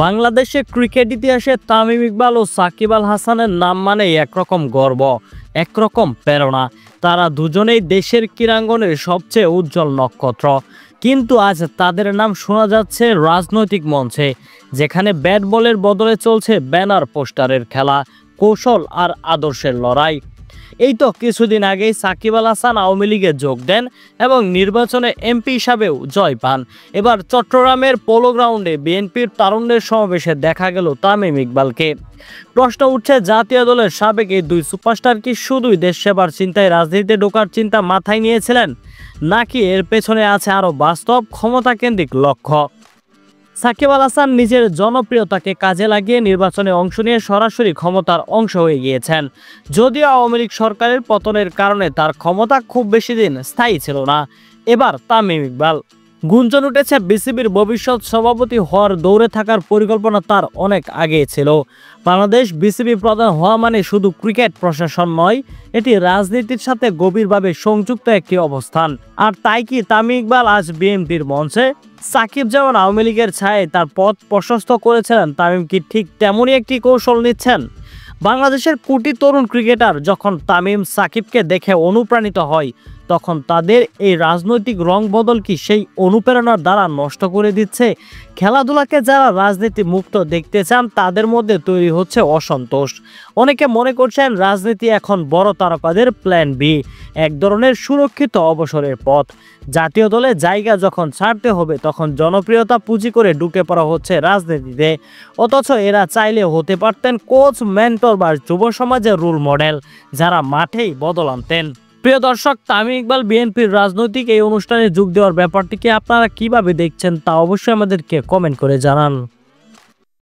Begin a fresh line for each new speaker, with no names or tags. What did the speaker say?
বাংলাদেশে ক্রিকেট ইতিহাসে তামিম ইকবাল ও সাকিব আল হাসানের নাম মানেই একরকম গর্ব, একরকম প্রেরণা। তারা দুজনেই দেশের ক্রীড়াঙ্গনের সবচেয়ে উজ্জ্বল নক্ষত্র। কিন্তু আজ তাদের নাম শোনা যাচ্ছে রাজনৈতিক মঞ্চে, যেখানে ব্যাট বলের বদলে চলছে ব্যানার পোস্টারের খেলা, কৌশল আর আদর্শের লড়াই। এই তো কিছুদিন আগেই সাকিব আল হাসান আওয়ামী লীগে যোগ দেন এবং নির্বাচনে এমপি হিসাবেও জয় পান। এবার চট্টগ্রামের পোলো গ্রাউন্ডে বিএনপির তারুণ্যের সমাবেশে দেখা গেল তামিম ইকবালকে। প্রশ্ন উঠছে, জাতীয় দলের সাবেক এই দুই সুপারস্টার কি শুধুই দেশ সেবার চিন্তায় রাজনীতিতে ঢোকার চিন্তা মাথায় নিয়েছিলেন, নাকি এর পেছনে আছে আরও বাস্তব ক্ষমতাকেন্দ্রিক লক্ষ্য? সাকিব আল হাসান নিজের জনপ্রিয়তাকে কাজে লাগিয়ে নির্বাচনে অংশ নিয়ে সরাসরি ক্ষমতার অংশ হয়ে গিয়েছেন। যদিও আওয়ামী লীগ সরকারের পতনের কারণে তার ক্ষমতা খুব বেশি দিন স্থায়ী ছিল না। এবার তামিম ইকবাল। গুঞ্জন উঠেছে, বিসিবির ভবিষ্যৎ সভাপতি হওয়ার দৌড়ে থাকার পরিকল্পনা তার অনেক আগে ছিল। বাংলাদেশ বিসিবি প্রধান হওয়া মানে শুধু ক্রিকেট প্রশাসন নয়, এটি রাজনীতির সাথে গভীরভাবে সংযুক্ত একটি অবস্থান। আর তাই কি তামিম ইকবাল আজ বিএনপির মঞ্চে? সাকিব যেমন আওয়ামী লীগের ছায়ায় তার পথ প্রশস্ত করেছিলেন, তামিম কি ঠিক তেমনই একটি কৌশল নিচ্ছেন? বাংলাদেশের কোটি তরুণ ক্রিকেটার যখন তামিম সাকিবকে দেখে অনুপ্রাণিত হয়, তখন তাদের এই রাজনৈতিক রং বদল কি সেই অনুপ্রেরণার দ্বারা নষ্ট করে দিচ্ছে? খেলাধুলাকে যারা রাজনীতি মুক্ত দেখতে চান, তাদের মধ্যে তৈরি হচ্ছে অসন্তোষ। অনেকে মনে করছেন রাজনীতি এখন বড় তারকাদের প্ল্যান বি, এক ধরনের সুরক্ষিত অবসরের পথ। জাতীয় দলে জায়গা যখন ছাড়তে হবে, তখন জনপ্রিয়তা পুঁজি করে ঢুকে পড়া হচ্ছে রাজনীতিতে। অথচ এরা চাইলে হতে পারতেন কোচ, মেন্টর বা যুব সমাজের রোল মডেল, যারা মাঠেই বদল আনতেন। প্রিয় দর্শক, তামিম ইকবাল বিএনপির রাজনৈতিক এই অনুষ্ঠানে যোগ দেওয়ার ব্যাপারটিকে আপনারা কিভাবে দেখছেন তা অবশ্যই আমাদেরকে কমেন্ট করে জানান।